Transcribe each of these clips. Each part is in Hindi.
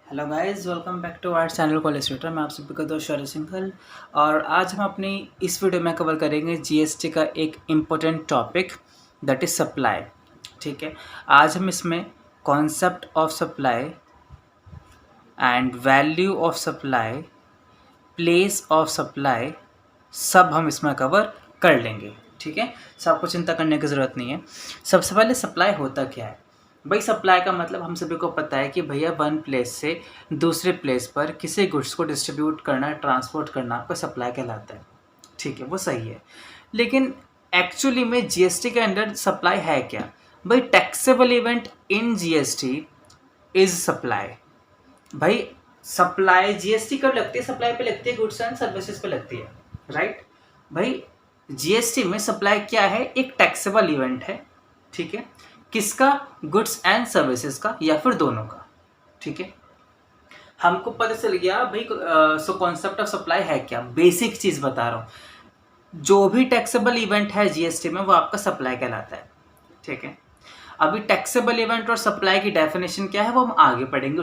Hello guys, welcome back to our channel college tutor. मैं आप सभी का दोस्त शौर्य सिंघल और आज हम अपनी इस वीडियो में कवर करेंगे जीएसटी का एक important topic that is supply. ठीक है, आज हम इसमें concept of supply and value of supply, place of supply, सब हम इसमें कवर कर लेंगे। ठीक है, सब आपको चिंता करने की ज़रूरत नहीं है। सबसे पहले सप्लाई होता क्या है भाई? सप्लाई का मतलब हम सभी को पता है कि भैया वन प्लेस से दूसरे प्लेस पर किसी गुड्स को डिस्ट्रीब्यूट करना, ट्रांसपोर्ट करना आपका सप्लाई कहलाता है। ठीक है, वो सही है, लेकिन एक्चुअली में जीएसटी के अंडर सप्लाई है क्या भाई? Taxable event in GST is supply. भाई सप्लाई जीएसटी कब लगती है? सप्लाई पे लगती है, गुड्स एंड सर्विसेज पे लगती है, राइट? भाई जीएसटी में सप्लाई क्या है? एक टैक्सेबल इवेंट है। ठीक है, किसका? गुड्स एंड सर्विसेज का या फिर दोनों का। ठीक है, हमको पता चल गया भाई। सो कॉन्सेप्ट ऑफ सप्लाई है क्या? बेसिक चीज बता रहा हूं, जो भी टैक्सेबल इवेंट है जीएसटी में वो आपका सप्लाई कहलाता है। ठीक है, अभी टैक्सेबल इवेंट और सप्लाई की डेफिनेशन क्या है वो हम आगे पढ़ेंगे,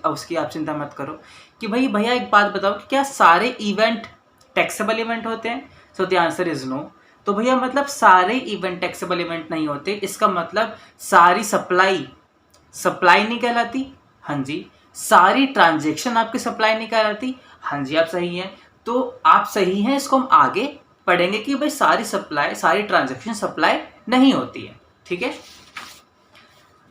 उसकी आप चिंता मत करो। कि भाई भैया एक बात बताओ कि क्या सारे इवेंट टैक्सेबल इवेंट होते हैं? So the answer is no. तो भैया मतलब सारे इवेंट टैक्सेबल इवेंट नहीं होते, इसका मतलब सारी सप्लाई सप्लाई नहीं कहलाती। हाँ जी। सारी ट्रांजेक्शन आपकी सप्लाई नहीं कहलाती। हाँ जी, आप सही हैं। तो आप सही हैं, इसको हम आगे पढ़ेंगे कि भाई सारी सप्लाई, सारी ट्रांजेक्शन सप्लाई नहीं होती है। ठीक है,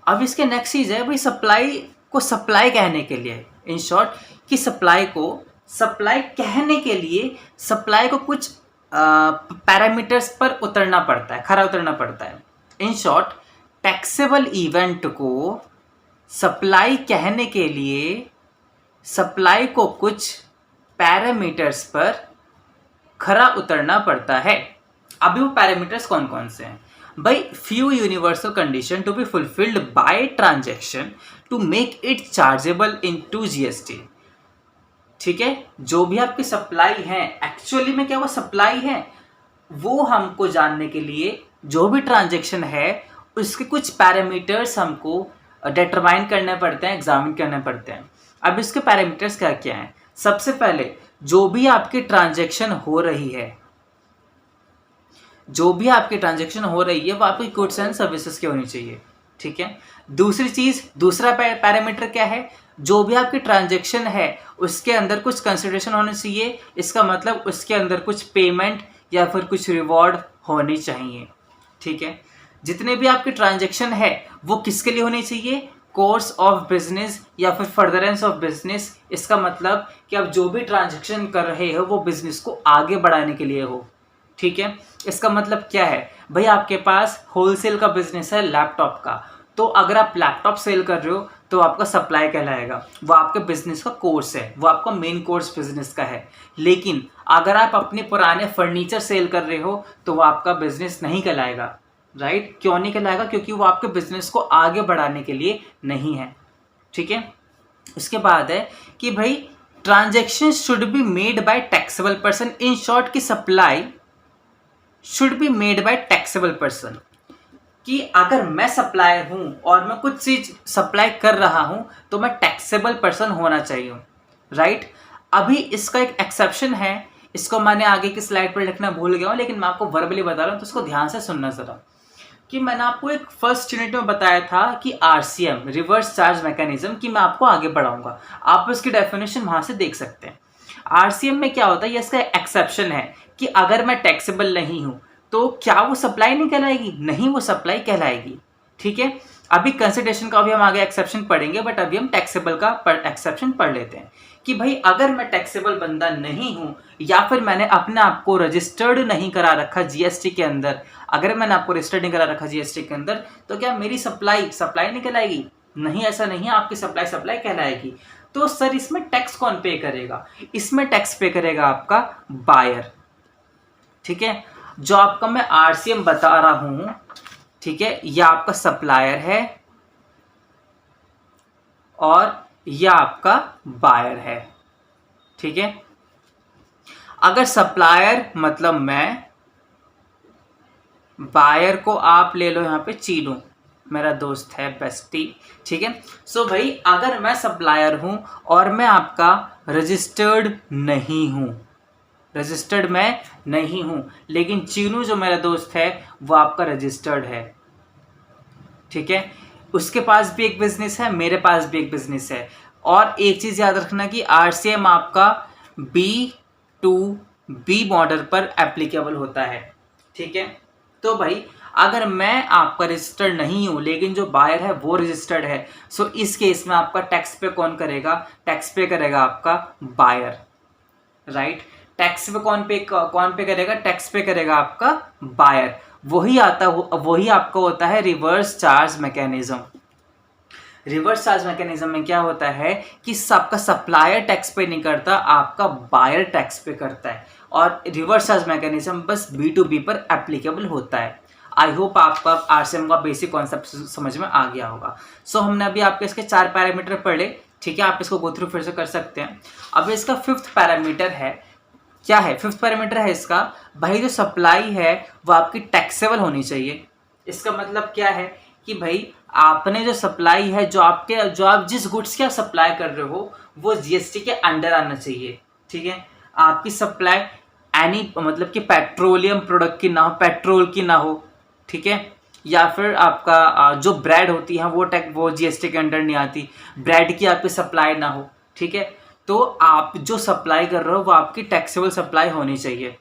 अब इसके नेक्स्ट चीज है भाई, सप्लाई को सप्लाई कहने के लिए, इन शॉर्ट कि सप्लाई को सप्लाई कहने के लिए सप्लाई को कुछ पैरामीटर्स पर उतरना पड़ता है, खरा उतरना पड़ता है। इन शॉर्ट टैक्सेबल इवेंट को सप्लाई कहने के लिए सप्लाई को कुछ पैरामीटर्स पर खरा उतरना पड़ता है। अभी वो पैरामीटर्स कौन कौन से हैं भाई? Few universal condition to be fulfilled by transaction to make it chargeable into GST. ठीक है, जो भी आपकी सप्लाई है एक्चुअली में क्या वो सप्लाई है, वो हमको जानने के लिए जो भी ट्रांजैक्शन है उसके कुछ पैरामीटर्स हमको डिटरमाइन करने पड़ते हैं, एग्जामिन करने पड़ते हैं। अब इसके पैरामीटर्स क्या क्या हैं? सबसे पहले जो भी आपकी ट्रांजैक्शन हो रही है, जो भी आपकी ट्रांजैक्शन हो रही है वो आपकी गुड्स एंड सर्विसेज की होनी चाहिए। ठीक है, दूसरी चीज, दूसरा पैरामीटर क्या है? जो भी आपकी ट्रांजैक्शन है उसके अंदर कुछ कंसिडरेशन होना चाहिए। इसका मतलब उसके अंदर कुछ पेमेंट या फिर कुछ रिवॉर्ड होनी चाहिए। ठीक है, जितने भी आपकी ट्रांजैक्शन है वो किसके लिए होनी चाहिए? कोर्स ऑफ बिजनेस या फिर फर्दरेंस ऑफ बिजनेस। इसका मतलब कि आप जो भी ट्रांजैक्शन कर रहे हो वो बिजनेस को आगे बढ़ाने के लिए हो। ठीक है, इसका मतलब क्या है भाई? आपके पास होलसेल का बिजनेस है लैपटॉप का, तो अगर आप लैपटॉप सेल कर रहे हो तो आपका सप्लाई कहलाएगा, वो आपके बिजनेस का कोर्स है, वो आपका मेन कोर्स बिजनेस का है। लेकिन अगर आप अपने पुराने फर्नीचर सेल कर रहे हो तो वो आपका बिजनेस नहीं कहलाएगा। राइट? क्यों नहीं कहलाएगा? क्योंकि वो आपके बिजनेस को आगे बढ़ाने के लिए नहीं है। ठीक है, उसके बाद है कि भाई transaction should be made by taxable person. In short की supply should be made by taxable person, कि अगर मैं सप्लायर हूं और मैं कुछ चीज सप्लाई कर रहा हूं तो मैं टैक्सेबल पर्सन होना चाहिए। राइट? अभी इसका एक एक्सेप्शन है, इसको मैंने आगे की स्लाइड पर लिखना भूल गया हूं, लेकिन मैं आपको वर्बली बता रहा हूं तो इसको ध्यान से सुनना जरा। कि मैंने आपको एक फर्स्ट यूनिट में बताया था कि आरसीएम, रिवर्स चार्ज मैकेनिज्म, कि मैं आपको आगे बढ़ाऊंगा, आप इसकी डेफिनेशन वहां से देख सकते हैं। आरसीएम में क्या होता है, ये इसका एक्सेप्शन है कि अगर मैं टैक्सेबल नहीं हूं तो क्या वो सप्लाई नहीं कहलाएगी? नहीं, वो सप्लाई कहलाएगी। ठीक है, अभी कंसिडरेशन का भी हम आगे एक्सेप्शन पढ़ेंगे, बट अभी हम टैक्सेबल का एक्सेप्शन पढ़ लेते हैं। कि भाई अगर मैं टैक्सेबल बंदा नहीं हूं या फिर मैंने अपने आप को रजिस्टर्ड नहीं करा रखा जीएसटी के अंदर, अगर मैंने आपको रजिस्टर्ड नहीं करा रखा जीएसटी के अंदर, तो क्या मेरी सप्लाई नहीं कहलाएगी? नहीं, ऐसा नहीं है, आपकी सप्लाई कहलाएगी। तो सर इसमें टैक्स कौन पे करेगा? इसमें टैक्स पे करेगा आपका बायर। ठीक है, जो आपका मैं आरसीएम बता रहा हूं, ठीक है, यह आपका सप्लायर है और यह आपका बायर है। ठीक है, अगर सप्लायर मतलब मैं, बायर को आप ले लो यहां पे चीनू, मेरा दोस्त है, बेस्टी, ठीक है। सो भाई अगर मैं सप्लायर हूँ और मैं आपका रजिस्टर्ड नहीं हूँ, रजिस्टर्ड मैं नहीं हूँ, लेकिन चीनू जो मेरा दोस्त है वो आपका रजिस्टर्ड है, ठीक है। उसके पास भी एक बिजनेस है, मेरे पास भी एक बिजनेस है। और एक चीज़ याद रखना कि आरसीएम आपका B2B मॉडल पर एप्लीकेबल होता है, ठीक है। तो भाई अगर मैं आपका रजिस्टर्ड नहीं हूँ लेकिन जो बायर है वो रजिस्टर्ड है, सो इस केस में आपका टैक्स पे कौन करेगा? टैक्स पे करेगा आपका बायर, राइट। टैक्स पे कौन पे करेगा? टैक्स पे करेगा आपका बायर। वही आपका होता है reverse charge mechanism. Reverse charge mechanism में क्या होता है कि आपका सप्लायर टैक्स पे नहीं करता, आपका बायर टैक्स पे करता है। और रिवर्स चार्ज मैकेनिज्म बस B2B पर एप्लीकेबल होता है। आई होप आपका आरसीएम का बेसिक कॉन्सेप्ट समझ में आ गया होगा। सो हमने अभी आपके इसके 4 पैरामीटर पढ़े, ठीक है। आप इसको गो थ्रू फिर से कर सकते हैं। अब इसका 5th पैरामीटर है, क्या है? 5th पैरामीटर है इसका, भाई जो सप्लाई है वो आपकी टैक्सेबल होनी चाहिए। इसका मतलब क्या है कि भाई आपने जो सप्लाई है, जो आप जिस गुड्स की आप सप्लाई कर रहे हो वो जीएसटी के अंडर आना चाहिए, ठीक है। आपकी सप्लाई मतलब कि पेट्रोलियम प्रोडक्ट की ना हो, पेट्रोल की ना हो, ठीक है। या फिर आपका जो ब्रेड होती है वो जीएसटी के अंडर नहीं आती, ब्रेड की आपकी सप्लाई ना हो, ठीक है। तो आप जो सप्लाई कर रहे हो वो आपकी टैक्सेबल सप्लाई होनी चाहिए,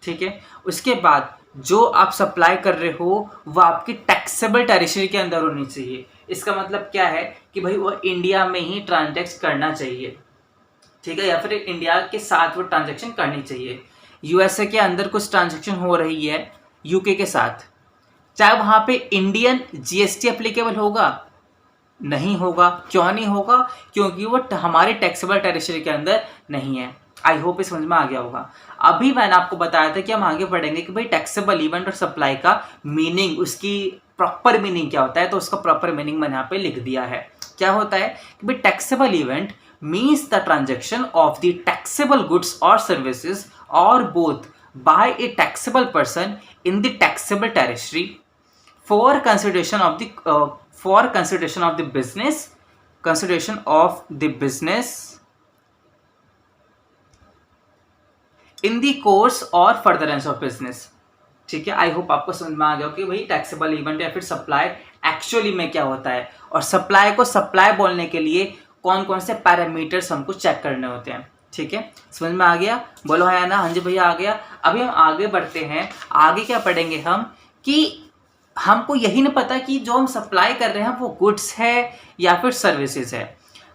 ठीक है। उसके बाद जो आप सप्लाई कर रहे हो वो आपकी टैक्सेबल टेरिटरी के अंदर होनी चाहिए। इसका मतलब क्या है कि भाई वो इंडिया में ही ट्रांजैक्ट करना चाहिए, ठीक है, या फिर इंडिया के साथ वो ट्रांजैक्शन करनी चाहिए। यूएसए के अंदर कुछ ट्रांजैक्शन हो रही है यूके के साथ, चाहे वहां पे इंडियन जीएसटी एप्लीकेबल होगा? नहीं होगा। क्यों नहीं होगा? क्योंकि वो हमारे टैक्सेबल टेरिटरी के अंदर नहीं है। आई होप समझ में आ गया होगा। अभी मैंने आपको बताया था कि हम आगे बढ़ेंगे कि भाई टैक्सेबल इवेंट और सप्लाई का मीनिंग, उसकी प्रॉपर मीनिंग क्या होता है। तो उसका प्रॉपर मीनिंग मैंने यहाँ पे लिख दिया है। क्या होता है कि भाई taxable event means the transaction of the taxable goods और सर्विसेज और both by a taxable person in the taxable territory for consideration of the business in the course और furtherance of business, ठीक है। आई होप आपको समझ में आ गया कि भाई टैक्सेबल इवेंट या फिर सप्लाई एक्चुअली में क्या होता है, और सप्लाई को सप्लाई बोलने के लिए कौन कौन से पैरामीटर्स हमको चेक करने होते हैं, ठीक है। समझ में आ गया? बोलो है ना? हाँ जी भैया आ गया। अभी हम आगे बढ़ते हैं। आगे क्या पढ़ेंगे हम कि हमको यही नहीं पता कि जो हम सप्लाई कर रहे हैं वो गुड्स है या फिर सर्विसेज है।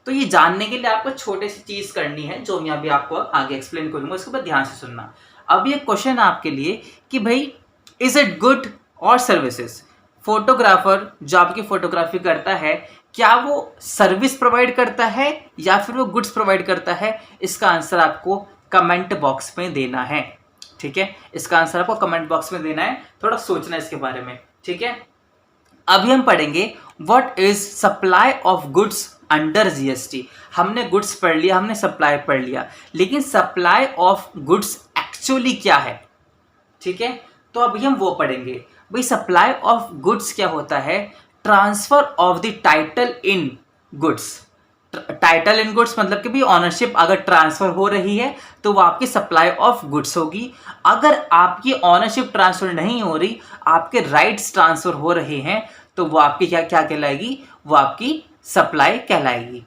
तो ये जानने के लिए आपको छोटी सी चीज करनी है जो मैं अभी आपको आगे एक्सप्लेन करूंगा, उसके बाद ध्यान से सुनना। अब ये क्वेश्चन है आपके लिए कि भाई इज इट गुड और सर्विसेज? फोटोग्राफर जो आपकी फोटोग्राफी करता है, क्या वो सर्विस प्रोवाइड करता है या फिर वो गुड्स प्रोवाइड करता है? इसका आंसर आपको कमेंट बॉक्स में देना है, ठीक है। इसका आंसर आपको कमेंट बॉक्स में देना है, थोड़ा सोचना इसके बारे में, ठीक है। अभी हम पढ़ेंगे what is supply of goods under GST. हमने गुड्स पढ़ लिया, हमने सप्लाई पढ़ लिया, लेकिन सप्लाई ऑफ गुड्स एक्चुअली क्या है, ठीक है। तो अभी हम वो पढ़ेंगे। भाई सप्लाई ऑफ गुड्स क्या होता है? Transfer of the title in goods. Title in goods मतलब कि भाई ऑनरशिप अगर ट्रांसफर हो रही है तो वो आपकी सप्लाई ऑफ गुड्स होगी। अगर आपकी ऑनरशिप ट्रांसफर नहीं हो रही, आपके राइट्स ट्रांसफर हो रहे हैं, तो वो आपकी क्या क्या कहलाएगी? वो आपकी सप्लाई कहलाएगी।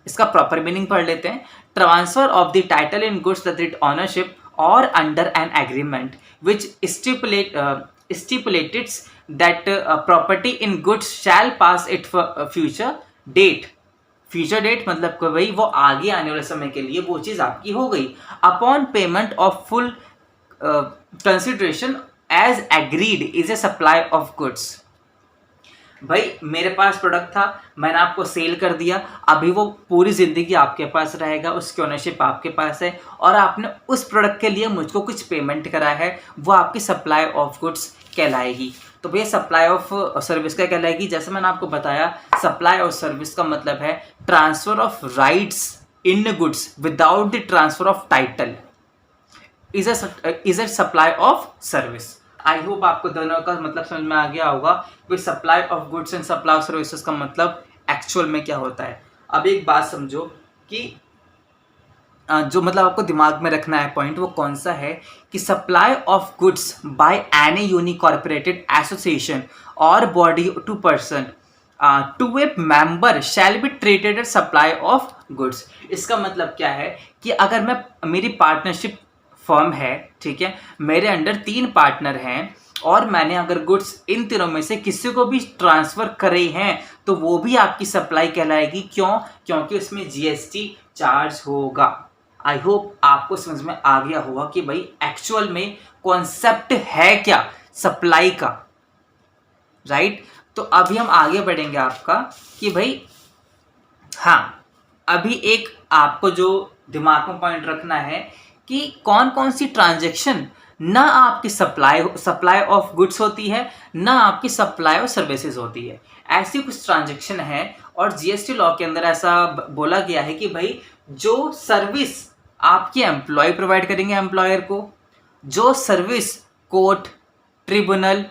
इसका प्रॉपर मीनिंग पढ़ लेते हैं। Transfer of the title in goods that ownership और under an agreement which stipulates that property in goods shall pass it for future date। Future date मतलब कि भाई वो आगे आने वाले समय के लिए वो चीज आपकी हो गई। Upon payment of full consideration as agreed is a supply of goods. भाई मेरे पास प्रोडक्ट था, मैंने आपको सेल कर दिया, अभी वो पूरी जिंदगी आपके पास रहेगा, उसकी ओनरशिप आपके पास है, और आपने उस प्रोडक्ट के लिए मुझको कुछ पेमेंट करा है, वो आपकी सप्लाई ऑफ गुड्स कहलाएगी। तो भैया सप्लाई ऑफ सर्विस क्या कहलाएगी? जैसे मैंने आपको बताया, सप्लाई ऑफ सर्विस का मतलब है transfer of rights in goods without the transfer of title is a supply of service. I hope आपको दोनों का मतलब समझ में आ गया होगा कि supply of goods and supply of services का मतलब एक्चुअल में क्या होता है। अब एक बात समझो कि जो मतलब आपको दिमाग में रखना है पॉइंट, वो कौन सा है कि supply of goods by any unincorporated association और body to person to a member shall be treated as supply of goods. इसका मतलब क्या है कि अगर मैं, मेरी पार्टनरशिप फर्म है, ठीक है, मेरे अंडर 3 पार्टनर हैं और मैंने अगर गुड्स इन तीनों में से किसी को भी ट्रांसफ़र करे हैं तो वो भी आपकी सप्लाई कहलाएगी। क्यों? क्योंकि उसमें जीएसटी चार्ज होगा। आई होप आपको समझ में आ गया होगा कि भाई एक्चुअल में कॉन्सेप्ट है क्या सप्लाई का, राइट। तो अभी हम आगे बढ़ेंगे आपका कि भाई हाँ, अभी एक आपको जो दिमाग में पॉइंट रखना है कि कौन कौन सी ट्रांजैक्शन ना आपकी सप्लाई ऑफ गुड्स होती है, ना आपकी सप्लाई ऑफ सर्विसेज होती है। ऐसी कुछ ट्रांजैक्शन है और जीएसटी लॉ के अंदर ऐसा बोला गया है कि भाई जो सर्विस आपके एम्प्लॉय प्रोवाइड करेंगे एम्प्लॉयर को, जो service court tribunal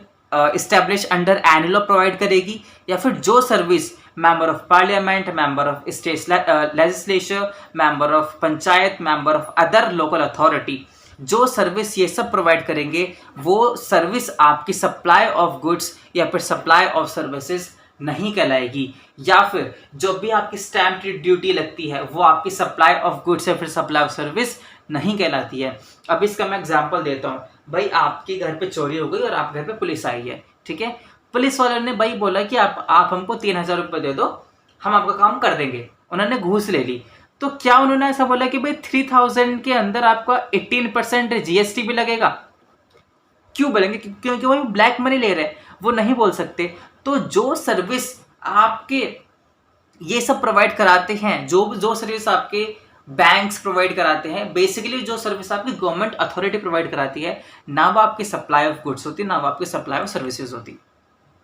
establish under any law provide करेगी, या फिर जो service member of parliament, member of state legislature, member of panchayat, member of other local authority, जो सर्विस ये सब प्रोवाइड करेंगे वो सर्विस आपकी सप्लाई ऑफ गुड्स या फिर सप्लाई ऑफ सर्विसेज नहीं कहलाएगी। या फिर जो भी आपकी स्टैम्प ड्यूटी लगती है वो आपकी सप्लाई ऑफ गुड्स या फिर सप्लाई ऑफ सर्विस नहीं कहलाती है। अब इसका मैं एग्जांपल देता हूँ। भाई आपके घर पे चोरी हो गई और आप घर पे पुलिस आई है, ठीक है। पुलिस वालों ने भाई बोला कि आप हमको 3,000 रुपये दे दो, हम आपका काम कर देंगे। उन्होंने घूस ले ली। तो क्या उन्होंने ऐसा बोला कि भाई 3,000 के अंदर आपका 18% जीएसटी भी लगेगा? क्यों बोलेंगे? क्योंकि वो ब्लैक मनी ले रहे हैं, वो नहीं बोल सकते। तो जो सर्विस आपके ये सब प्रोवाइड कराते हैं, जो सर्विस आपके बैंक्स प्रोवाइड कराते हैं, बेसिकली जो सर्विस आपकी गवर्नमेंट अथॉरिटी प्रोवाइड कराती है, ना वो आपकी सप्लाई ऑफ गुड्स होती, ना वो आपकी सप्लाई ऑफ सर्विसेज होती,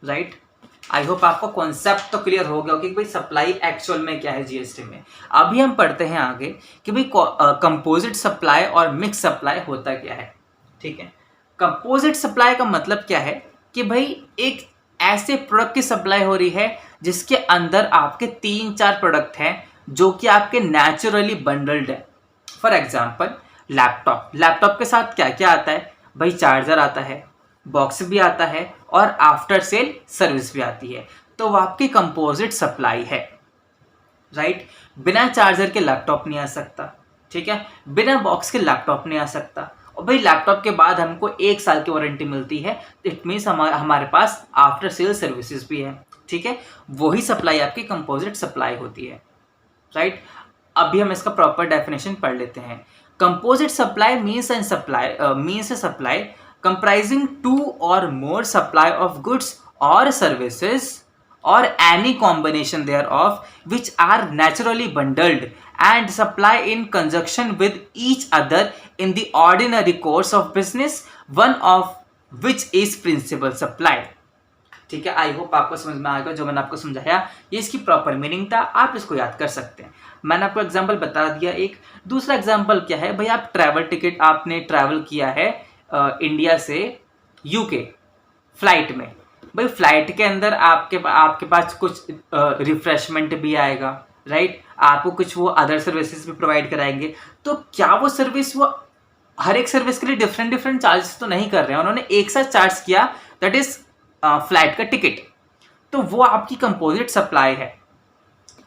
राइट। आई होप आपको कॉन्सेप्ट तो क्लियर हो गया कि भाई सप्लाई एक्चुअल में क्या है जीएसटी में। अभी हम पढ़ते हैं आगे कि भाई कंपोजिट सप्लाई और मिक्स सप्लाई होता क्या है, ठीक है। कंपोजिट सप्लाई का मतलब क्या है कि भाई एक ऐसे प्रोडक्ट की सप्लाई हो रही है जिसके अंदर आपके 3-4 प्रोडक्ट हैं जो कि आपके नेचुरली बंडल्ड है। फॉर एग्जाम्पल लैपटॉप के साथ क्या क्या आता है भाई? चार्जर आता है, बॉक्स भी आता है और आफ्टर सेल सर्विस भी आती है। तो वो आपकी कंपोजिट सप्लाई है, राइट। बिना चार्जर के लैपटॉप नहीं आ सकता, ठीक है। बिना बॉक्स के लैपटॉप नहीं आ सकता। और भाई लैपटॉप के बाद हमको 1 साल की वारंटी मिलती है, इट मीन्स हमारे पास आफ्टर सेल सर्विसेज भी है, ठीक है। वही सप्लाई आपकी कंपोजिट सप्लाई होती है, राइट। अभी हम इसका प्रॉपर डेफिनेशन पढ़ लेते हैं। Composite supply means A supply comprising 2 or more supply of goods or services or any combination thereof which are naturally bundled and supply in conjunction with each other in the ordinary course of business, one of which is principal supply। ठीक है, आई होप आपको समझ में आएगा। जो मैंने आपको समझाया ये इसकी प्रॉपर मीनिंग था, आप इसको याद कर सकते हैं। मैंने आपको एग्जांपल बता दिया। एक दूसरा एग्जांपल क्या है भाई, आप ट्रैवल टिकट आपने ट्रैवल किया है इंडिया से यूके फ्लाइट में। भाई फ्लाइट के अंदर आपके पास कुछ रिफ्रेशमेंट भी आएगा, राइट। आपको कुछ वो अदर सर्विसेज भी प्रोवाइड कराएंगे। तो क्या वो सर्विस, वो हर एक सर्विस के लिए डिफरेंट चार्जेस तो नहीं कर रहे हैं, उन्होंने एक साथ चार्ज किया, दैट इज फ्लाइट का टिकट। तो वो आपकी कंपोजिट सप्लाई है,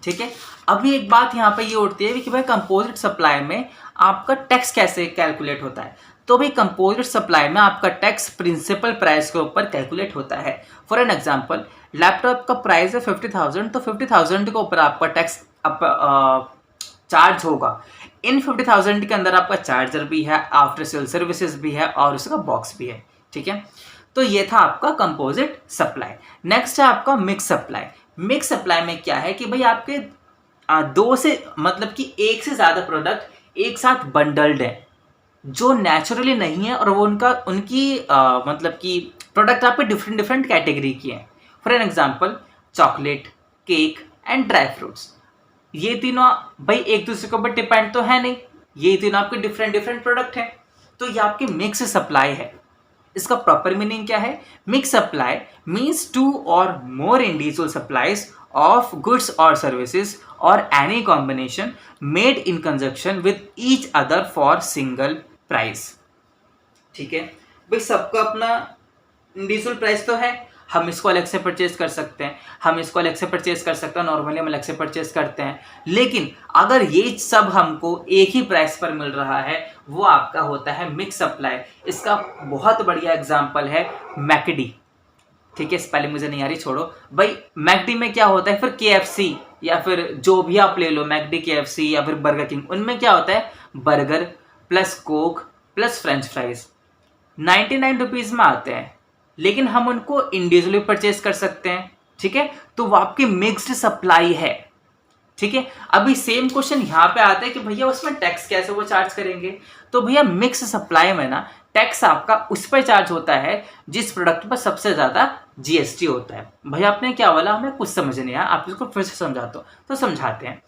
ठीक है। अभी एक बात यहाँ पे ये उठती है कि भाई कंपोजिट सप्लाई में आपका टैक्स कैसे कैलकुलेट होता है। तो भाई कंपोजिट सप्लाई में आपका टैक्स प्रिंसिपल प्राइस के ऊपर कैलकुलेट होता है। फॉर एन एग्जांपल, लैपटॉप का प्राइस है 50,000, तो 50,000 के ऊपर आपका टैक्स चार्ज होगा। इन 50,000 के अंदर आपका चार्जर भी है, आफ्टर सेल सर्विसेज भी है और उसका बॉक्स भी है, ठीक है। तो ये था आपका कंपोजिट सप्लाई। नेक्स्ट है आपका मिक्स सप्लाई। मिक्स सप्लाई में क्या है कि भाई आपके दो से मतलब कि एक से ज़्यादा प्रोडक्ट एक साथ बंडल्ड है जो नेचुरली नहीं है और वो उनकी मतलब कि प्रोडक्ट आपके डिफरेंट कैटेगरी की हैं। For an example, chocolate, cake and dry fruits, ये तीनों भाई एक दूसरे के ऊपर डिपेंड तो है नहीं, ये तीनों आपके डिफरेंट प्रोडक्ट हैं। तो ये आपकी मिक्स सप्लाई है, इसका प्रॉपर मीनिंग क्या है? मिक्स सप्लाई मीन्स टू और more individual supplies of goods और सर्विसेज और any combination made in conjunction with each other for single price. ठीक है भाई, सबका अपना इंडिविजुअल प्राइस तो है, हम इसको अलग से परचेज कर सकते हैं, हम इसको अलग से परचेज कर सकते हैं, नॉर्मली हम अलग से परचेज करते हैं। लेकिन अगर ये सब हमको एक ही प्राइस पर मिल रहा है वो आपका होता है मिक्स सप्लाई। इसका बहुत बढ़िया एग्जांपल है मैकडी। ठीक है, स्पेलिंग मुझे नहीं आ रही, छोड़ो भाई। मैकडी में क्या होता है, फिर केएफसी या फिर जो भी आप ले लो, मैकडी, केएफसी या फिर बर्गर किंग, उनमें क्या होता है, burger plus Coke plus French fries 99 rupees में आते हैं, लेकिन हम उनको इंडिविजुअली परचेज कर सकते हैं। ठीक है, तो वो आपकी मिक्स्ड सप्लाई है। ठीक है, अभी सेम क्वेश्चन यहाँ पे आता है कि भैया उसमें टैक्स कैसे वो चार्ज करेंगे? तो भैया मिक्स सप्लाई में ना टैक्स आपका उस पर चार्ज होता है जिस प्रोडक्ट पर सबसे ज्यादा जीएसटी होता है। भैया आपने क्या बोला, हमें कुछ समझ नहीं आया, आप इसको फिर से समझाते हो तो समझाते हैं।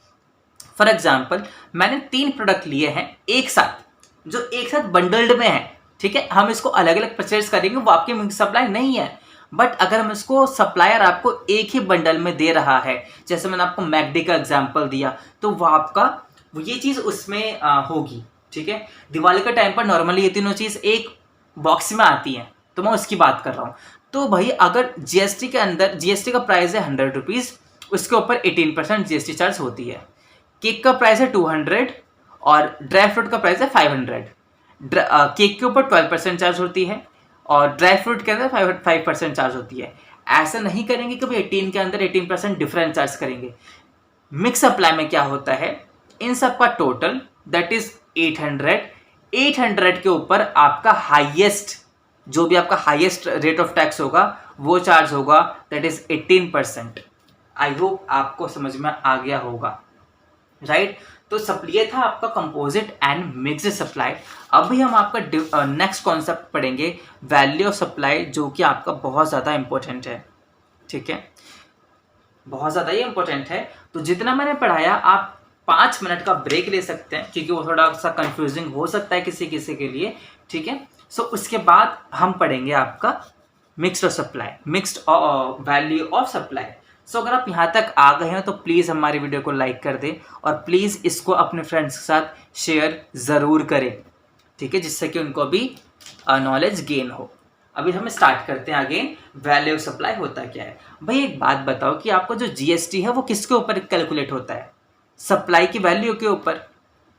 फॉर एग्जाम्पल, मैंने 3 प्रोडक्ट लिए हैं एक साथ, जो एक साथ बंडल्ड में है। ठीक है, हम इसको अलग अलग परचेज करेंगे, वो आपकी मिक्स सप्लाई नहीं है। बट अगर हम इसको सप्लायर आपको एक ही बंडल में दे रहा है, जैसे मैंने आपको मैकडी का एग्जांपल दिया, तो वो आपका ये चीज उसमें होगी। ठीक है, दिवाली के टाइम पर नॉर्मली ये तीनों चीज एक बॉक्स में आती हैं, तो मैं उसकी बात कर रहा हूँ। तो भाई अगर जीएसटी के अंदर, जीएसटी का प्राइस है 100 रुपीज, उसके ऊपर 18% जीएसटी चार्ज होती है। केक का प्राइस है 200 और ड्राई फ्रूट का प्राइस है 500। केक के ऊपर 12% चार्ज होती है और ड्राई फ्रूट के अंदर 5% चार्ज होती है। ऐसा नहीं करेंगे कि भाई 18 के अंदर 18% डिफरेंट चार्ज करेंगे। मिक्स सप्लाई में क्या होता है, इन सब का टोटल दैट इज 800 के ऊपर आपका हाईएस्ट, जो भी आपका हाईएस्ट रेट ऑफ टैक्स होगा वो चार्ज होगा, दैट इज 18%। आई होप आपको समझ में आ गया होगा, राइट? तो ये था आपका कंपोजिट एंड मिक्स्ड सप्लाई। अभी हम आपका नेक्स्ट कॉन्सेप्ट पढ़ेंगे, वैल्यू ऑफ सप्लाई, जो कि आपका बहुत ज़्यादा इंपॉर्टेंट है। ठीक है, बहुत ज़्यादा ही इंपॉर्टेंट है। तो जितना मैंने पढ़ाया, आप 5 मिनट का ब्रेक ले सकते हैं, क्योंकि वो थोड़ा सा कंफ्यूजिंग हो सकता है किसी किसी के लिए। ठीक है, सो उसके बाद हम पढ़ेंगे आपका mixed supply, mixed value of supply. So अगर आप यहाँ तक आ गए हैं तो प्लीज़ हमारी वीडियो को लाइक कर दें और प्लीज़ इसको अपने फ्रेंड्स के साथ शेयर ज़रूर करें। ठीक है, जिससे कि उनको भी नॉलेज गेन हो। अभी हम स्टार्ट करते हैं अगेन, वैल्यू ऑफ सप्लाई होता क्या है। भाई एक बात बताओ कि आपका जो जीएसटी है वो किसके ऊपर कैलकुलेट होता है? सप्लाई की वैल्यू के ऊपर,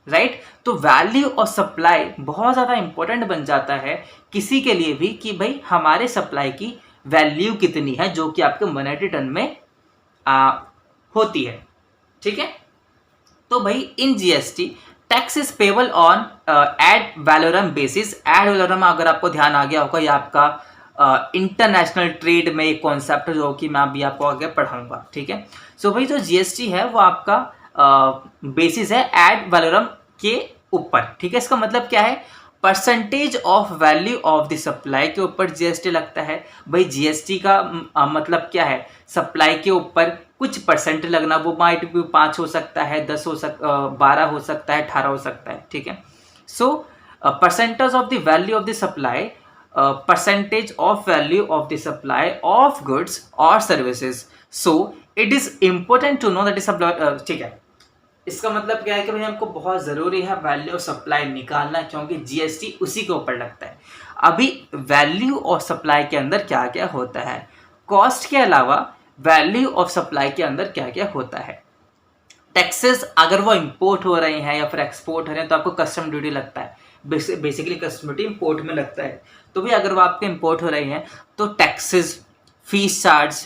राइट? तो वैल्यू और सप्लाई बहुत ज़्यादा इंपॉर्टेंट बन जाता है किसी के लिए भी, कि भाई हमारे सप्लाई की वैल्यू कितनी है, जो कि आपके मोनेटरी टर्म में होती है। ठीक है, तो भाई in GST tax is payable on ad valorem basis. Ad valorem अगर आपको ध्यान आ गया होगा, ये आपका इंटरनेशनल ट्रेड में एक कॉन्सेप्ट है जो कि मैं अभी आपको आगे पढ़ाऊंगा। ठीक है, सो भाई जो जीएसटी है वो आपका बेसिस है एड वैलोरम के ऊपर। ठीक है, इसका मतलब क्या है, percentage of value of the supply के ऊपर जीएसटी लगता है। भाई जीएसटी का मतलब क्या है, सप्लाई के ऊपर कुछ परसेंट लगना, वो माइट भी 5 हो सकता है, 10 हो 12 हो सकता है, 18 हो सकता है। ठीक है, so percentage of the value of the supply, percentage of value of the supply of goods और services. So it is important to know that is supply. ठीक है, इसका मतलब क्या है कि भाई हमको बहुत ज़रूरी है वैल्यू ऑफ सप्लाई निकालना, क्योंकि जीएसटी उसी के ऊपर लगता है। अभी वैल्यू ऑफ सप्लाई के अंदर क्या क्या होता है, कॉस्ट के अलावा वैल्यू ऑफ सप्लाई के अंदर क्या क्या होता है। टैक्सेस अगर वो इंपोर्ट हो रहे हैं या फिर एक्सपोर्ट हो रहे हैं तो आपको कस्टम ड्यूटी लगता है। बेसिकली कस्टम ड्यूटी इंपोर्ट में लगता है। तो भी अगर वो आपके इंपोर्ट हो रहे हैं तो टैक्सेस, फीस चार्ज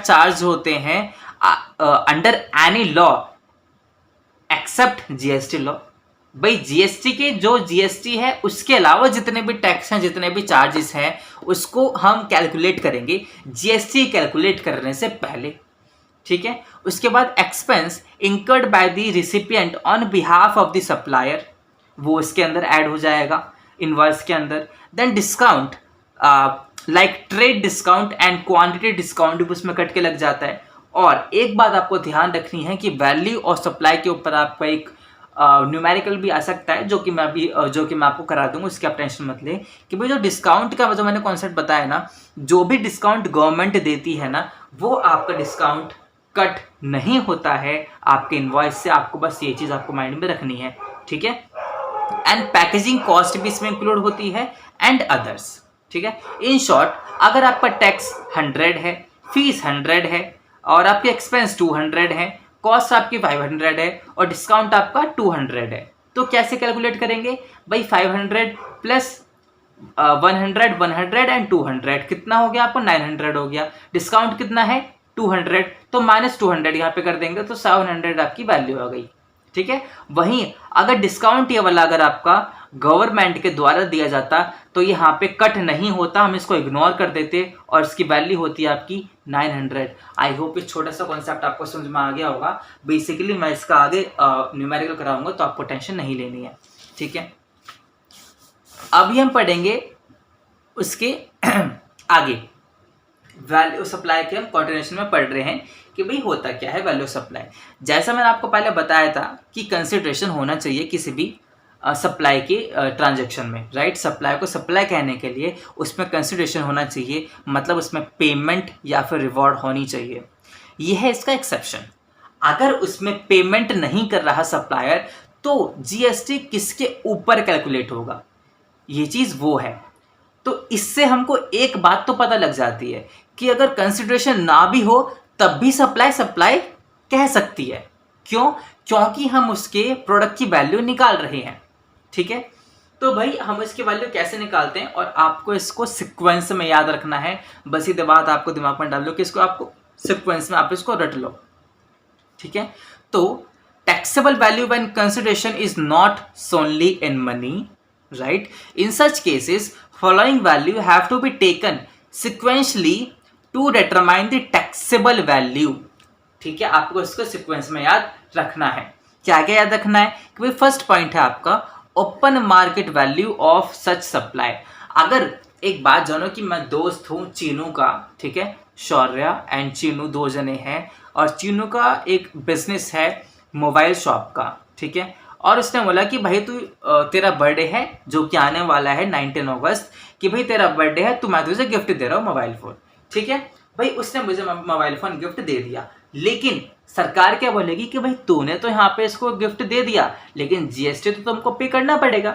चार्ज होते हैं under any law except GST law. भाई जीएसटी के जो जीएसटी है उसके अलावा जितने भी टैक्स हैं, जितने भी चार्जेस हैं, उसको हम कैलकुलेट करेंगे जीएसटी कैलकुलेट करने से पहले। ठीक है, उसके बाद expense incurred by the recipient on behalf of the supplier, वो इसके अंदर ऐड हो जाएगा इनवॉइस के अंदर। Then discount like trade discount and quantity discount भी उसमें कट के लग जाता है। और एक बात आपको ध्यान रखनी है कि वैल्यू और सप्लाई के ऊपर आपका एक न्यूमेरिकल भी आ सकता है, जो कि मैं आपको करा दूंगा, उसकी आप टेंशन मत ले। कि भाई जो डिस्काउंट का जो मैंने कॉन्सेप्ट बताया ना, जो भी डिस्काउंट गवर्नमेंट देती है ना, वो आपका डिस्काउंट कट नहीं होता है आपके इनवॉइस से। आपको बस ये चीज़ आपको माइंड में रखनी है, ठीक है। एंड पैकेजिंग कॉस्ट भी इसमें इंक्लूड होती है एंड अदर्स, ठीक है। इन शॉर्ट, अगर आपका टैक्स 100 है, फीस 100 है और आपके एक्सपेंस 200 है, कॉस्ट आपकी 500 है और डिस्काउंट आपका 200 है, तो कैसे कैलकुलेट करेंगे भाई? 500 प्लस 100, 100 एंड 200 कितना हो गया? आपको 900 हो गया। डिस्काउंट कितना है? 200, तो -200 यहाँ पे कर देंगे तो 700 आपकी वैल्यू आ गई, ठीक है। वहीं अगर डिस्काउंट ये वाला अगर आपका गवर्नमेंट के द्वारा दिया जाता तो यहाँ पे कट नहीं होता, हम इसको इग्नोर कर देते और इसकी वैल्यू होती है आपकी 900। आई होप इस छोटा सा कॉन्सेप्ट आपको समझ में आ गया होगा। बेसिकली मैं इसका आगे न्यूमेरिकल कराऊंगा तो आपको टेंशन नहीं लेनी है, ठीक है। अभी हम पढ़ेंगे उसके आगे वैल्यू सप्लाई के हम कॉन्टिन्यूएशन में पढ़ रहे हैं कि भाई होता क्या है वैल्यू सप्लाई। जैसा मैंने आपको पहले बताया था कि कंसिडरेशन होना चाहिए किसी भी सप्लाई के ट्रांजैक्शन में, राइट। सप्लाई को सप्लाई कहने के लिए उसमें कंसिडरेशन होना चाहिए, मतलब उसमें पेमेंट या फिर रिवॉर्ड होनी चाहिए। यह है इसका एक्सेप्शन। अगर उसमें पेमेंट नहीं कर रहा सप्लायर तो जीएसटी किसके ऊपर कैलकुलेट होगा, ये चीज़ वो है। तो इससे हमको एक बात तो पता लग जाती है कि अगर कंसिडरेशन ना भी हो तब भी सप्लाई कह सकती है। क्यों? क्योंकि हम उसके प्रोडक्ट की वैल्यू निकाल रहे हैं, ठीक है। तो भाई हम इसकी वैल्यू कैसे निकालते हैं और आपको इसको सीक्वेंस में याद रखना है। बस ये बात आपको दिमाग में डाल लो कि इसको आपको सीक्वेंस में आप इसको रट लो, ठीक है। तो taxable value when consideration is not solely in money, right? In such cases, following value have to be taken sequentially to determine the taxable value, ठीक है। आपको इसको सीक्वेंस में याद रखना है। क्या क्या याद रखना है कि भाई फर्स्ट पॉइंट है आपका open market value of such supply. अगर एक बात जानो कि मैं दोस्त हूँ चीनू का, ठीक है, शौर्य एंड चीनू 2 जने हैं और चीनू का एक बिजनेस है मोबाइल शॉप का, ठीक है। और उसने बोला कि भाई तू तेरा बर्थडे है जो कि आने वाला है 19 अगस्त, कि भाई तेरा बर्थडे है तो मैं तुझे गिफ्ट दे रहा हूँ मोबाइल फ़ोन, ठीक है। भाई उसने मुझे मोबाइल फ़ोन गिफ्ट दे दिया, लेकिन सरकार क्या बोलेगी कि भाई तूने तो यहाँ पे इसको गिफ्ट दे दिया लेकिन जीएसटी तो तुमको पे करना पड़ेगा।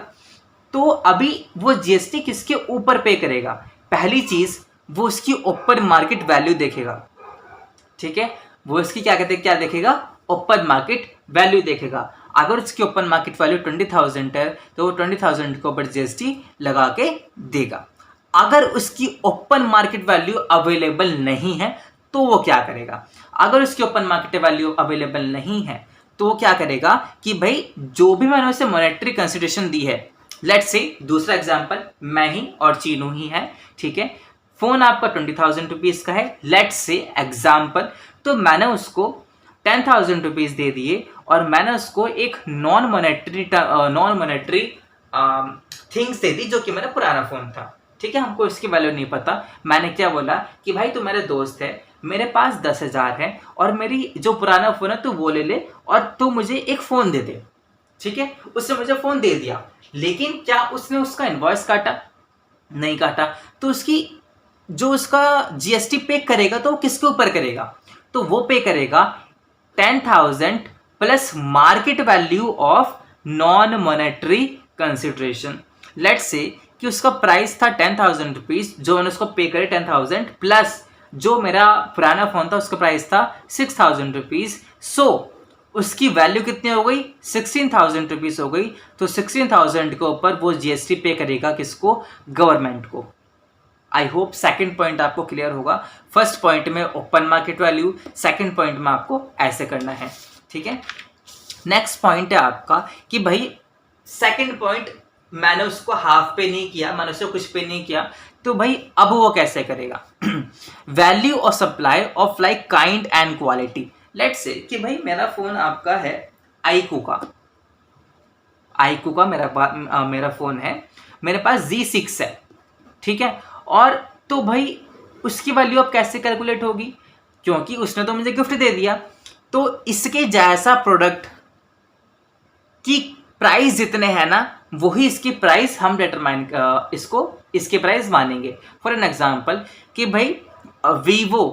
तो अभी वो जीएसटी किसके ऊपर पे करेगा? पहली चीज़ वो उसकी ओपन मार्केट वैल्यू देखेगा, ठीक है। वो इसकी क्या देखेगा? ओपन मार्केट वैल्यू देखेगा। अगर उसकी ओपन मार्केट वैल्यू 20,000 है तो वो 20,000 के ऊपर जीएसटी लगा के देगा। अगर उसकी ओपन मार्केट वैल्यू अवेलेबल नहीं है तो वो क्या करेगा? अगर उसकी ओपन मार्केट वैल्यू अवेलेबल नहीं है तो वो क्या करेगा कि भाई जो भी मैंने उसे मॉनेटरी कंसिडरेशन दी है, लेट्स से दूसरा एग्जांपल मैं ही और चीनू ही है, ठीक है। फोन आपका 20,000 रुपीज़ का है, लेट्स से एग्जाम्पल। तो मैंने उसको 10,000 रुपीज़ दे दिए और मैंने उसको एक नॉन मॉनेटरी थिंग्स दे दी जो कि मेरा पुराना फ़ोन था, ठीक है। हमको इसकी वैल्यू नहीं पता। मैंने क्या बोला कि भाई तू मेरे दोस्त है, मेरे पास 10,000 है और मेरी जो पुराना फ़ोन है तू वो ले ले और तू मुझे एक फ़ोन दे दे, ठीक है। उसने मुझे फ़ोन दे दिया, लेकिन क्या उसने उसका इनवॉइस काटा? नहीं काटा। तो उसकी जो उसका जीएसटी पे करेगा तो वो किसके ऊपर करेगा? तो वो पे करेगा 10,000 plus market value of non monetary consideration. Let's say कि उसका प्राइस था 10,000 रुपीज़, जो मैंने उसको पे करे 10,000 प्लस जो मेरा पुराना फ़ोन था उसका प्राइस था 6,000 रुपीज़। सो उसकी वैल्यू कितनी हो गई? 16,000 रुपीज़ हो गई। तो 16,000 के ऊपर वो जीएसटी पे करेगा किसको? गवर्नमेंट को। आई होप सेकंड पॉइंट आपको क्लियर होगा। फर्स्ट पॉइंट में open market value, second point में आपको ऐसे करना है, ठीक है। नेक्स्ट पॉइंट है आपका कि भाई सेकंड पॉइंट मैंने उसको हाफ पे नहीं किया, मैंने उसको कुछ पे नहीं किया, तो भाई अब वो कैसे करेगा? वैल्यू और supply of like kind and quality. Let's say कि भाई मेरा फोन आपका है आईकू का मेरा फोन है, मेरे पास Z6 है, ठीक है। और तो भाई उसकी वैल्यू अब कैसे कैलकुलेट होगी? क्योंकि उसने तो मुझे गिफ्ट दे दिया, तो इसके जैसा प्रोडक्ट कि प्राइस जितने हैं ना वही इसकी प्राइस हम डिटरमाइन इसके प्राइस मानेंगे। फॉर एन एग्जांपल कि भाई वीवो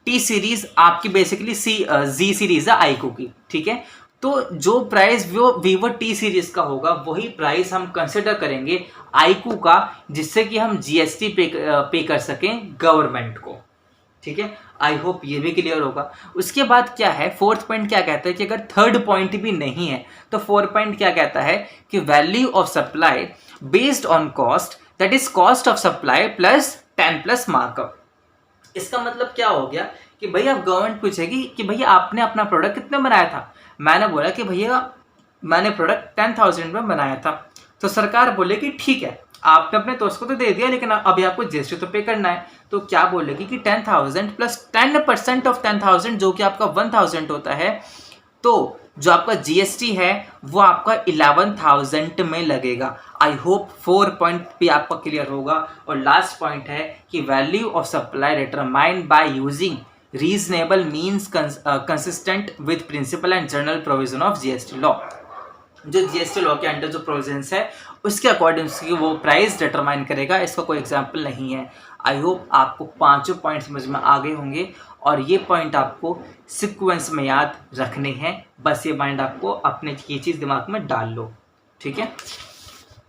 टी सीरीज आपकी बेसिकली जी सीरीज है आईक्यू की, ठीक है। तो जो प्राइस वो वीवो टी सीरीज का होगा वही प्राइस हम कंसिडर करेंगे आईक्यू का, जिससे कि हम जीएसटी पे कर सकें गवर्नमेंट को, ठीक है। आई होप ये भी क्लियर होगा। उसके बाद क्या है, फोर्थ पॉइंट क्या कहता है कि अगर थर्ड पॉइंट भी नहीं है तो फोर्थ पॉइंट क्या कहता है कि value of supply based on cost, that is cost of supply plus 10 plus markup. इसका मतलब क्या हो गया कि भैया अब गवर्नमेंट पूछेगी कि भैया आपने अपना प्रोडक्ट कितने में बनाया था। मैंने बोला कि भैया मैंने प्रोडक्ट 10,000 में बनाया था। तो सरकार बोलेगी ठीक है, आपने अपने दोस्त को तो दे दिया लेकिन अभी आपको जीएसटी तो पे करना है। तो क्या बोलेगी कि 10,000 प्लस 10% ऑफ 10,000 जो कि आपका 1,000 होता है, तो जो आपका जीएसटी है वो आपका 11,000 में लगेगा। आई होप 4 पॉइंट भी आपका क्लियर होगा। और लास्ट पॉइंट है कि value of supply determined by using reasonable means consistent with principle and general provision of GST law. जो जीएसटी लॉ के अंडर जो प्रोविजंस है उसके अकॉर्डिंग वो प्राइस डिटरमाइन करेगा। इसका कोई एग्जाम्पल नहीं है। आई होप आपको पांचों पॉइंट समझ में आ गए होंगे और ये पॉइंट आपको सीक्वेंस में याद रखने हैं। बस ये पॉइंट आपको अपने ये चीज़ दिमाग में डाल लो, ठीक है।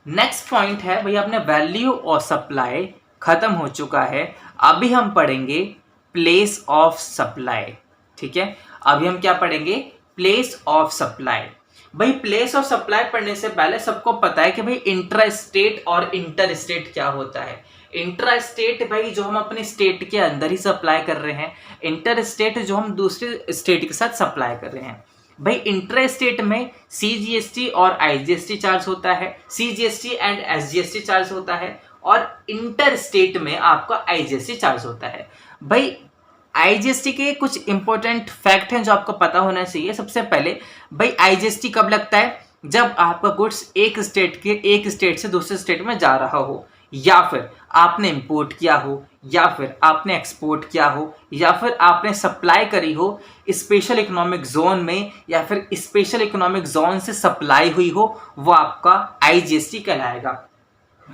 नेक्स्ट पॉइंट है भैया अपने वैल्यू ऑफ सप्लाई खत्म हो चुका है, अभी हम पढ़ेंगे प्लेस ऑफ सप्लाई, ठीक है। अभी हम क्या पढ़ेंगे, प्लेस ऑफ सप्लाई। भाई प्लेस ऑफ सप्लाई पढ़ने से पहले सबको पता है कि भाई इंट्रा स्टेट और इंटर स्टेट क्या होता है। इंट्रा स्टेट भाई जो हम अपने स्टेट के अंदर ही सप्लाई कर रहे हैं, इंटर स्टेट जो हम दूसरे स्टेट के साथ सप्लाई कर रहे हैं। भाई इंट्रा स्टेट में सीजीएसटी और आईजीएसटी चार्ज होता है, सीजीएसटी एंड एसजीएसटी चार्ज होता है, और इंटर स्टेट में आपका आईजीएसटी चार्ज होता है। भाई आईजीएसटी के कुछ इंपॉर्टेंट फैक्ट हैं जो आपको पता होना चाहिए। सबसे पहले भाई आईजीएसटी कब लगता है, जब आपका गुड्स एक स्टेट से दूसरे स्टेट में जा रहा हो, या फिर आपने इंपोर्ट किया हो, या फिर आपने एक्सपोर्ट किया हो, या फिर आपने सप्लाई करी हो स्पेशल इकोनॉमिक जोन में, या फिर स्पेशल इकोनॉमिक जोन से सप्लाई हुई हो, वो आपका आईजीएसटी कहलाएगा।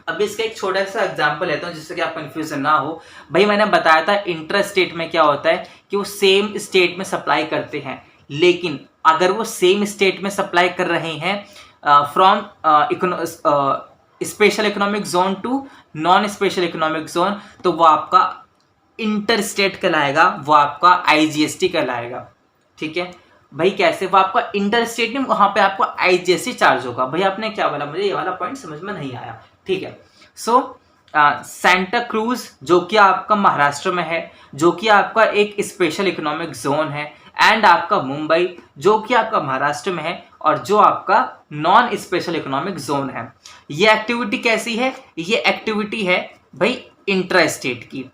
अब इसका एक छोटा सा एग्जांपल लेता हूँ जिससे कि आप कंफ्यूजन ना हो। भाई मैंने बताया था इंटर स्टेट में क्या होता है कि वो सेम स्टेट में सप्लाई करते हैं, लेकिन अगर वो सेम स्टेट में सप्लाई कर रहे हैं from special economic zone to non special economic zone, तो वो आपका इंटर स्टेट कहलाएगा, वो आपका आईजीएसटी कहलाएगा, ठीक है। भाई कैसे, वो आपका इंटर स्टेट में वहां पे आपको आईजीएसटी चार्ज होगा। भाई आपने क्या बोला, मुझे ये वाला पॉइंट समझ में नहीं आया, ठीक है। सो सेंटा क्रूज जो कि आपका महाराष्ट्र में है, जो कि आपका एक स्पेशल इकोनॉमिक जोन है, एंड आपका मुंबई जो कि आपका महाराष्ट्र में है और जो आपका नॉन स्पेशल इकोनॉमिक जोन है। ये एक्टिविटी कैसी है, ये एक्टिविटी है भाई इंट्रा स्टेट की।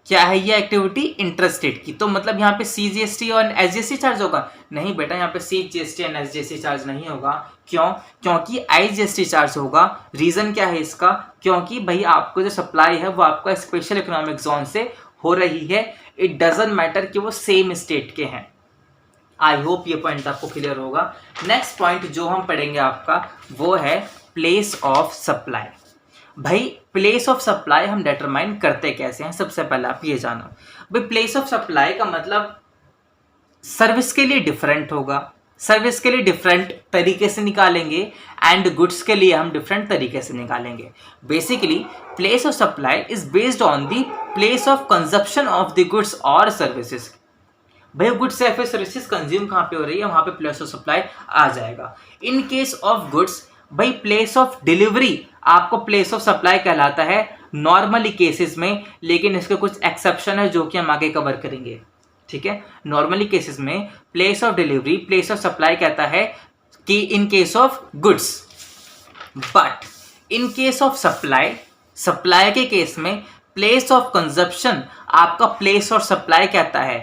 क्या है ये एक्टिविटी, इंटर स्टेट की। तो मतलब यहाँ पे सीजीएसटी और एसजीएसटी चार्ज होगा? नहीं बेटा, यहाँ पे सीजीएसटी और एसजीएसटी चार्ज नहीं होगा। क्यों? क्योंकि आईजीएसटी चार्ज होगा। रीजन क्या है इसका, क्योंकि भाई आपको जो सप्लाई है वो आपका स्पेशल इकोनॉमिक जोन से हो रही है। इट डजंट मैटर कि वो सेम स्टेट के हैं। आई होप ये पॉइंट आपको क्लियर होगा। नेक्स्ट पॉइंट जो हम पढ़ेंगे आपका वो है प्लेस ऑफ सप्लाई। भाई प्लेस ऑफ सप्लाई हम डिटरमाइन करते कैसे हैं, सबसे पहले आप ये जानो। भाई प्लेस ऑफ सप्लाई का मतलब सर्विस के लिए डिफरेंट होगा, सर्विस के लिए डिफरेंट तरीके से निकालेंगे, एंड गुड्स के लिए हम डिफरेंट तरीके से निकालेंगे। Basically place of supply is based on the place of consumption of the goods और सर्विसेज। भाई गुड्स या फिर सर्विसेज कंज्यूम कहाँ पे हो रही है, वहां पे प्लेस ऑफ सप्लाई आ जाएगा। इन केस ऑफ गुड्स भाई प्लेस ऑफ डिलीवरी आपको प्लेस ऑफ सप्लाई कहलाता है नॉर्मली केसेस में, लेकिन इसके कुछ एक्सेप्शन है जो कि हम आगे कवर करेंगे, ठीक है। नॉर्मली केसेस में place of delivery place of supply कहता है कि in case of goods, but in case of supply, supply के केस में प्लेस ऑफ कंजप्शन आपका प्लेस ऑफ सप्लाई कहता है,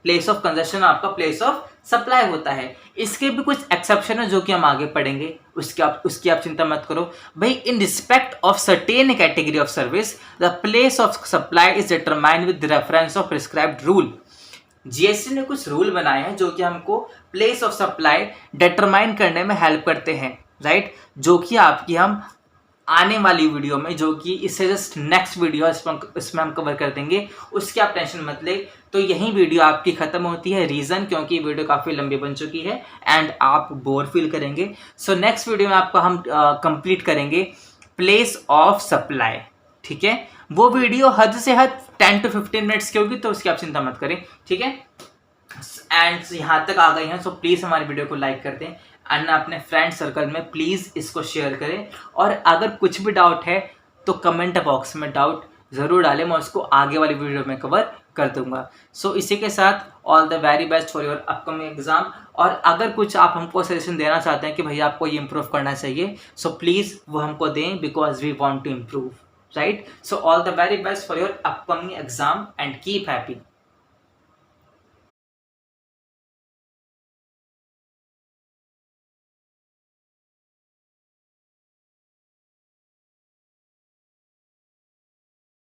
प्लेस ऑफ कंजप्शन आपका प्लेस ऑफ सप्लाई होता है। इसके भी कुछ एक्सेप्शन है जो कि हम आगे पढ़ेंगे, उसकी आप चिंता मत करो। भाई in respect of certain category of service the place of supply is determined with reference of prescribed rule. GST ने कुछ रूल बनाए हैं जो कि हमको प्लेस ऑफ सप्लाई डिटरमाइन करने में हेल्प करते हैं, राइट, जो कि आपकी हम आने वाली वीडियो में, जो कि इससे जस्ट नेक्स्ट वीडियो इसमें हम कवर कर देंगे, उसकी आप टेंशन मत ले। तो यही वीडियो आपकी खत्म होती है, रीजन क्योंकि वीडियो काफ़ी लंबी बन चुकी है एंड आप बोर फील करेंगे। सो नेक्स्ट वीडियो में आपको हम कंप्लीट करेंगे प्लेस ऑफ सप्लाई, ठीक है। वो वीडियो हद से हद 10 to 15 मिनट्स की होगी, तो उसकी आप चिंता मत करें, ठीक है। एंड यहाँ तक आ गए हैं, सो प्लीज़ हमारे वीडियो को लाइक कर दें एंड अपने फ्रेंड सर्कल में प्लीज़ इसको शेयर करें। और अगर कुछ भी डाउट है तो कमेंट बॉक्स में डाउट ज़रूर डालें, मैं उसको आगे वाली वीडियो में कवर कर दूंगा। सो इसी के साथ all the very best for your upcoming exam. और अगर कुछ आप हमको सजेशन देना चाहते हैं कि भैया आपको ये इम्प्रूव करना चाहिए, सो प्लीज़ वो हमको दें, because we want to improve, right. So all the very best for your upcoming exam and keep happy.